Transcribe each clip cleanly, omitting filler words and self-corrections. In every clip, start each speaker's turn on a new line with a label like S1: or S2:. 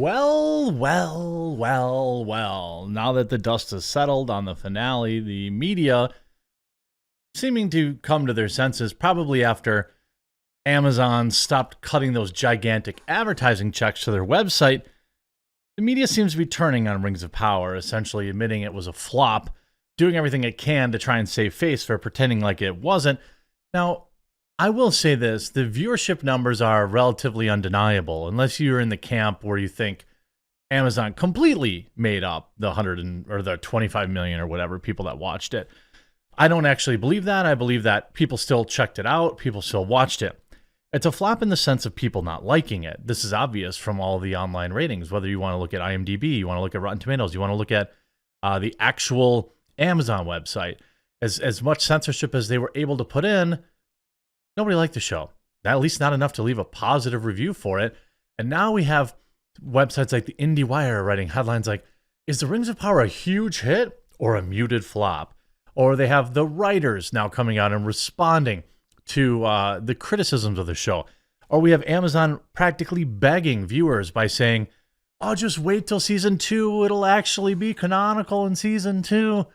S1: Well. Now that the dust has settled on the finale, the media seeming to come to their senses probably after Amazon stopped cutting those gigantic advertising checks to their website. The media seems to be turning on Rings of Power, essentially admitting it was a flop, doing everything it can to try and save face for pretending like it wasn't. Now, I will say this, the viewership numbers are relatively undeniable, unless you're in the camp where you think Amazon completely made up the 25 million or whatever people that watched it. I don't actually believe that. I believe that people still checked it out, people still watched it. It's a flop in the sense of people not liking it. This is obvious from all the online ratings, whether you want to look at IMDb, you want to look at Rotten Tomatoes, you want to look at the actual Amazon website. As much censorship as they were able to put in, nobody liked the show. At least not enough to leave a positive review for it. And now we have websites like the IndieWire writing headlines like, is The Rings of Power a huge hit or a muted flop? Or they have the writers now coming out and responding to the criticisms of the show. Or we have Amazon practically begging viewers by saying, oh, just wait till season 2. It'll actually be canonical in season 2.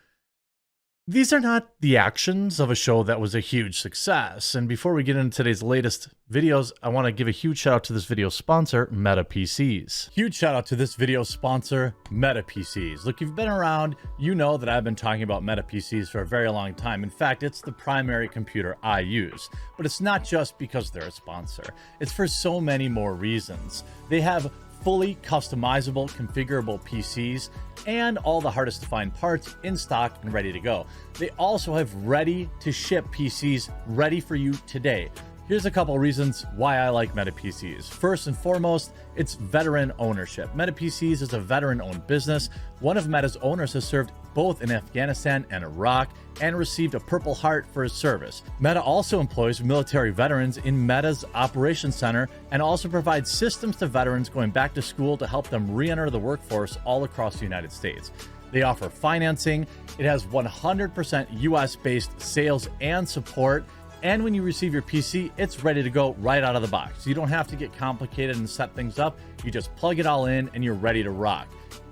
S1: These are not the actions of a show that was a huge success. And before we get into today's latest videos, I want to give a huge shout out to this video sponsor, Meta PCs. Huge shout out to this video sponsor, Meta PCs. Look, you've been around, you know that I've been talking about Meta PCs for a very long time. In fact, it's the primary computer I use. But it's not just because they're a sponsor. It's for so many more reasons. They have fully customizable, configurable PCs and all the hardest to find parts in stock and ready to go. They also have ready to ship PCs ready for you today. Here's a couple reasons why I like Meta PCs. First and foremost, it's veteran ownership. Meta PCs is a veteran-owned business. One of Meta's owners has served both in Afghanistan and Iraq and received a Purple Heart for his service. Meta also employs military veterans in Meta's Operations Center and also provides systems to veterans going back to school to help them re-enter the workforce all across the United States. They offer financing. It has 100% US-based sales and support. And when you receive your PC, it's ready to go right out of the box. You don't have to get complicated and set things up. You just plug it all in and you're ready to rock.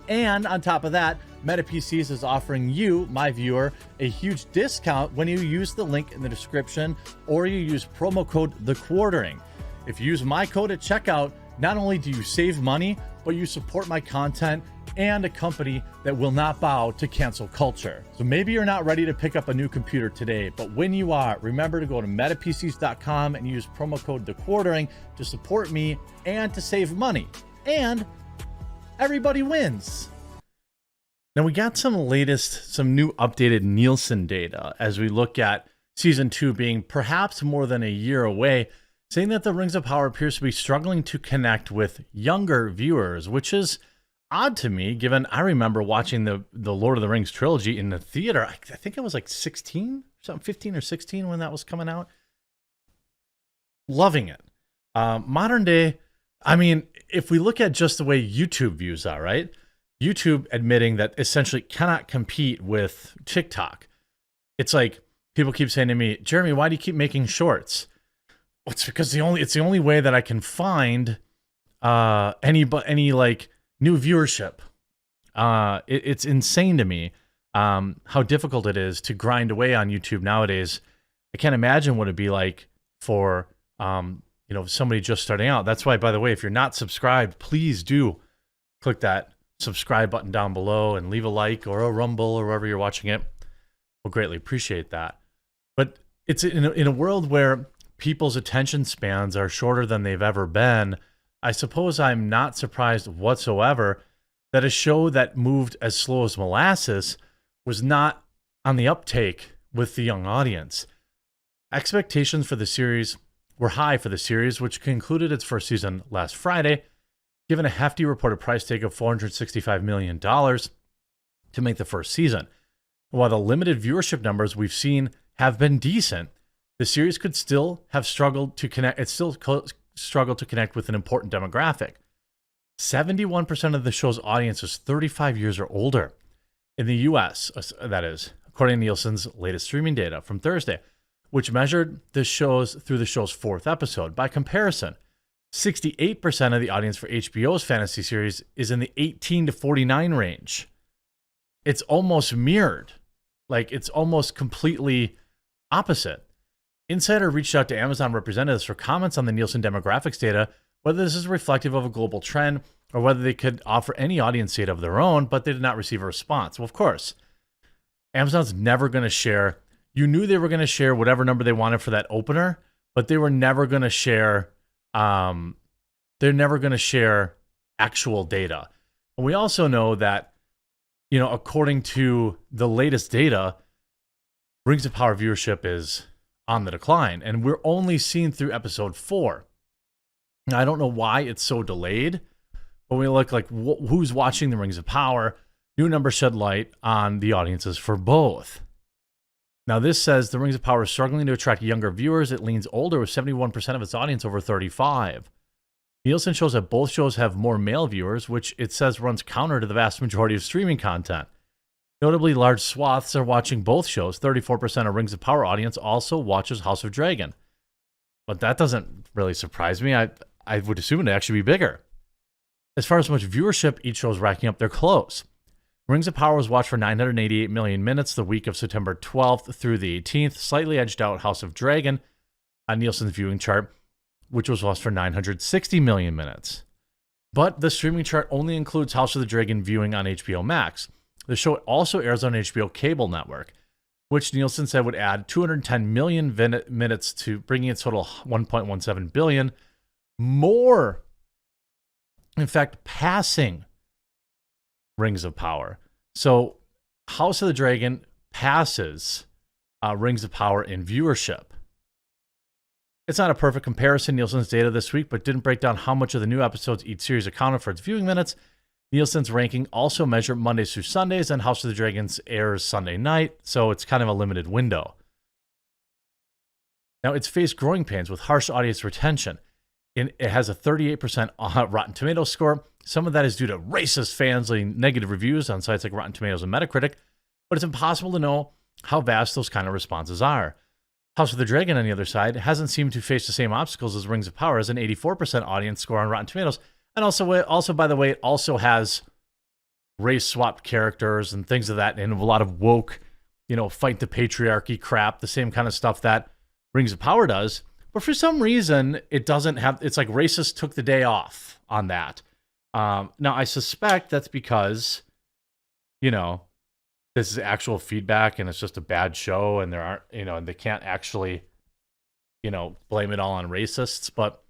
S1: And on top of that, Meta PCs is offering you, my viewer, a huge discount when you use the link in the description or you use promo code TheQuartering. If you use my code at checkout, not only do you save money, but you support my content and a company that will not bow to cancel culture. So maybe you're not ready to pick up a new computer today, but when you are, remember to go to metapcs.com and use promo code TheQuartering to support me and to save money. And everybody wins. Now we got some new updated Nielsen data as we look at season 2 being perhaps more than a year away, saying that the Rings of Power appears to be struggling to connect with younger viewers, which is odd to me, given I remember watching the Lord of the Rings trilogy in the theater. I think I was like 16, something 15 or 16 when that was coming out. Loving it. Modern day, I mean, if we look at just the way YouTube views are, right? YouTube admitting that essentially cannot compete with TikTok. It's like people keep saying to me, Jeremy, why do you keep making shorts? Well, it's because it's the only way that I can find any like new viewership. It's insane to me how difficult it is to grind away on YouTube nowadays. I can't imagine what it'd be like for somebody just starting out. That's why, by the way, if you're not subscribed, please do click that subscribe button down below and leave a like or a rumble or wherever you're watching it. We'll greatly appreciate that. But it's in a world where people's attention spans are shorter than they've ever been. I suppose I'm not surprised whatsoever that a show that moved as slow as molasses was not on the uptake with the young audience. Expectations for the series were high for the series, which concluded its first season last Friday, given a hefty reported price tag of $465 million to make the first season. While the limited viewership numbers we've seen have been decent, the series could still have struggled to connect. It still struggled to connect with an important demographic. 71% of the show's audience is 35 years or older. In the US, that is, according to Nielsen's latest streaming data from Thursday, which measured the show's fourth episode. By comparison, 68% of the audience for HBO's fantasy series is in the 18 to 49 range. It's almost mirrored. Like, it's almost completely opposite. Insider reached out to Amazon representatives for comments on the Nielsen demographics data, whether this is reflective of a global trend or whether they could offer any audience data of their own, but they did not receive a response. Well, of course, Amazon's never going to share. You knew they were going to share whatever number they wanted for that opener, but they were never going to share. They're never going to share actual data. And we also know that, according to the latest data, Rings of Power viewership is on the decline, and we're only seeing through episode 4. Now, I don't know why it's so delayed, but when we look like who's watching the Rings of Power, new numbers shed light on the audiences for both. Now, this says the Rings of Power is struggling to attract younger viewers. It leans older with 71% of its audience over 35. Nielsen shows that both shows have more male viewers, which it says runs counter to the vast majority of streaming content. Notably, large swaths are watching both shows. 34% of Rings of Power audience also watches House of Dragon. But that doesn't really surprise me. I would assume it'd actually be bigger. As far as how much viewership each show is racking up, they're close. Rings of Power was watched for 988 million minutes the week of September 12th through the 18th, slightly edged out House of Dragon on Nielsen's viewing chart, which was watched for 960 million minutes. But the streaming chart only includes House of the Dragon viewing on HBO Max. The show also airs on HBO cable network, which Nielsen said would add 210 million minutes to bringing its total 1.17 billion more. In fact, passing Rings of Power. So House of the Dragon passes Rings of Power in viewership. It's not a perfect comparison, Nielsen's data this week, but didn't break down how much of the new episodes each series accounted for its viewing minutes. Nielsen's ranking also measured Mondays through Sundays, and House of the Dragons airs Sunday night, so it's kind of a limited window. Now, it's faced growing pains with harsh audience retention. It has a 38% Rotten Tomatoes score. Some of that is due to racist fans leaving negative reviews on sites like Rotten Tomatoes and Metacritic, but it's impossible to know how vast those kind of responses are. House of the Dragon, on the other side, hasn't seemed to face the same obstacles as Rings of Power, as an 84% audience score on Rotten Tomatoes. And also, by the way, it also has race-swapped characters and things of that, and a lot of woke, fight the patriarchy crap, the same kind of stuff that Rings of Power does. But for some reason, it doesn't have, it's like racists took the day off on that. Now, I suspect that's because, this is actual feedback and it's just a bad show and there aren't, and they can't actually, blame it all on racists. But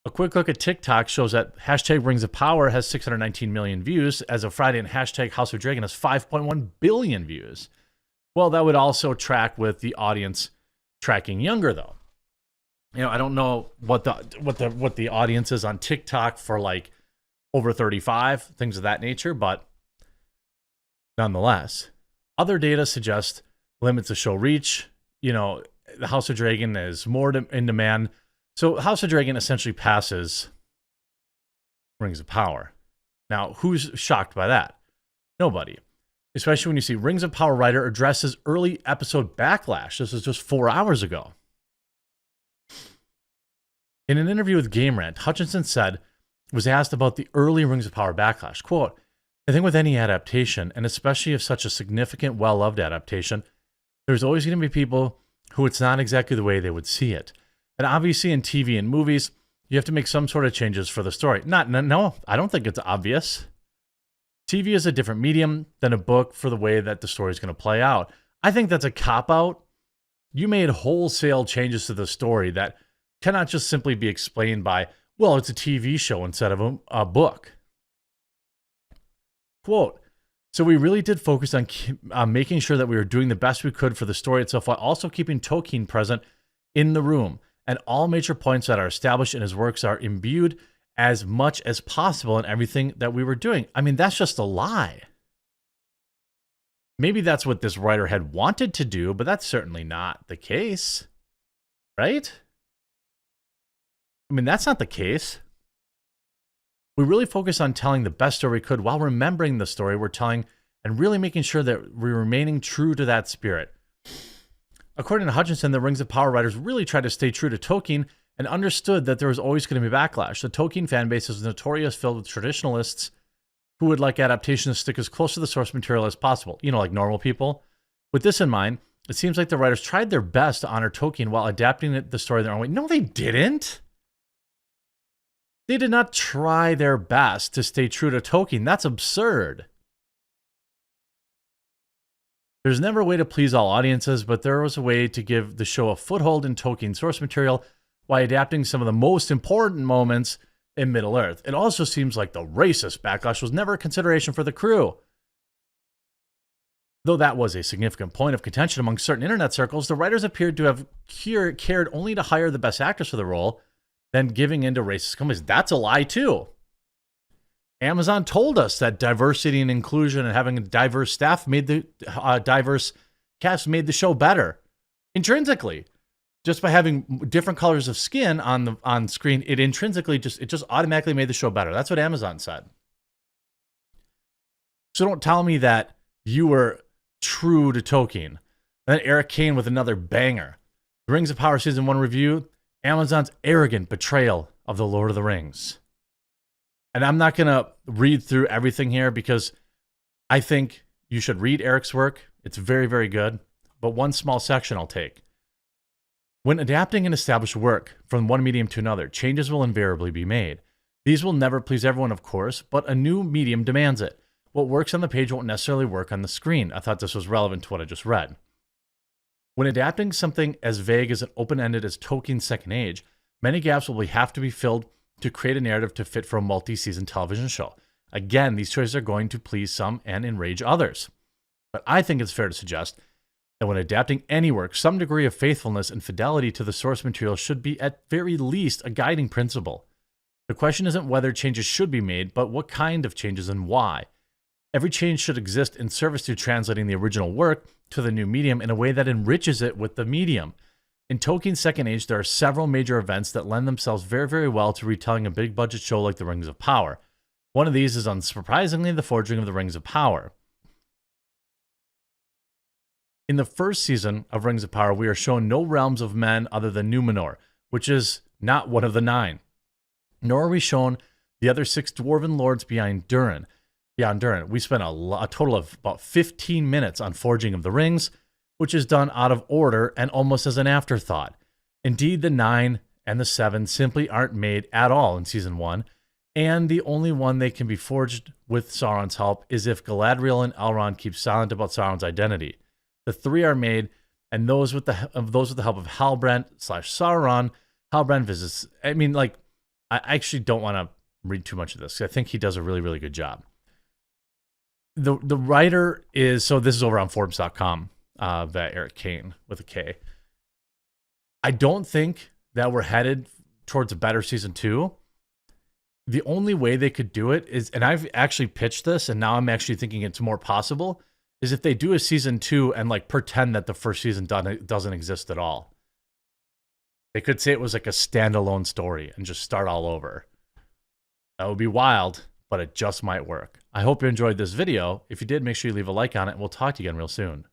S1: a quick look at TikTok shows that hashtag Rings of Power has 619 million views as of Friday, and hashtag House of Dragon has 5.1 billion views. Well, that would also track with the audience tracking younger, though. I don't know what the audience is on TikTok for like over 35, things of that nature, but nonetheless, other data suggest limits of show reach. The House of Dragon is more in demand. So House of Dragon essentially passes Rings of Power. Now, who's shocked by that? Nobody. Especially when you see Rings of Power writer addresses early episode backlash. This was just 4 hours ago. In an interview with Game Rant, Hutchinson was asked about the early Rings of Power backlash. Quote, "I think with any adaptation, and especially of such a significant, well-loved adaptation, there's always going to be people who it's not exactly the way they would see it. And obviously in TV and movies, you have to make some sort of changes for the story. No, I don't think it's obvious. TV is a different medium than a book for the way that the story is going to play out. I think that's a cop-out. You made wholesale changes to the story that cannot just simply be explained by, well, it's a TV show instead of a book." Quote, "So we really did focus on making sure that we were doing the best we could for the story itself while also keeping Tolkien present in the room. And all major points that are established in his works are imbued as much as possible in everything that we were doing." I mean, that's just a lie. Maybe that's what this writer had wanted to do, but that's certainly not the case, right? I mean, that's not the case. We really focus on telling the best story we could while remembering the story we're telling and really making sure that we're remaining true to that spirit. According to Hutchinson, the Rings of Power writers really tried to stay true to Tolkien and understood that there was always going to be backlash. The Tolkien fan base is notorious, filled with traditionalists who would like adaptations to stick as close to the source material as possible, like normal people. With this in mind, it seems like the writers tried their best to honor Tolkien while adapting the story their own way. No, they didn't. They did not try their best to stay true to Tolkien. That's absurd. There's never a way to please all audiences, but there was a way to give the show a foothold in Tolkien source material while adapting some of the most important moments in Middle-earth. It also seems like the racist backlash was never a consideration for the crew. Though that was a significant point of contention among certain internet circles, the writers appeared to have cared only to hire the best actors for the role, then giving in to racist companies. That's a lie, too. Amazon told us that diversity and inclusion and having a diverse staff made the diverse cast made the show better intrinsically. Just by having different colors of skin on screen, it just automatically made the show better. That's what Amazon said. So don't tell me that you were true to Tolkien. And then Eric Kane with another banger. The Rings of Power Season 1 review, Amazon's arrogant betrayal of the Lord of the Rings. And I'm not going to read through everything here because I think you should read Eric's work. It's very, very good. But one small section I'll take. When adapting an established work from one medium to another, changes will invariably be made. These will never please everyone, of course, but a new medium demands it. What works on the page won't necessarily work on the screen. I thought this was relevant to what I just read. When adapting something as vague as an open-ended as Tolkien's Second Age, many gaps will have to be filled to create a narrative to fit for a multi-season television show. Again, these choices are going to please some and enrage others. But I think it's fair to suggest that when adapting any work, some degree of faithfulness and fidelity to the source material should be at very least a guiding principle. The question isn't whether changes should be made, but what kind of changes and why. Every change should exist in service to translating the original work to the new medium in a way that enriches it with the medium. In Tolkien's Second Age, there are several major events that lend themselves very, very well to retelling a big-budget show like The Rings of Power. One of these is, unsurprisingly, the forging of the Rings of Power. In the first season of Rings of Power, we are shown no realms of men other than Numenor, which is not one of the 9. Nor are we shown the other 6 dwarven lords beyond Durin. We spent a total of about 15 minutes on Forging of the Rings, which is done out of order and almost as an afterthought. Indeed, the 9 and the 7 simply aren't made at all in Season 1, and the only one they can be forged with Sauron's help is if Galadriel and Elrond keep silent about Sauron's identity. The 3 are made, and those with the help of Halbrand/Sauron. Halbrand visits. I actually don't want to read too much of this. I think he does a really, really good job. The writer is, so this is over on Forbes.com, that Eric Kane with a K. I don't think that we're headed towards a better season 2. The only way they could do it is, and I've actually pitched this, and now I'm actually thinking it's more possible, is if they do a season 2 and pretend that the first season doesn't exist at all. They could say it was like a standalone story and just start all over. That would be wild, but it just might work. I hope you enjoyed this video. If you did, make sure you leave a like on it, and we'll talk to you again real soon.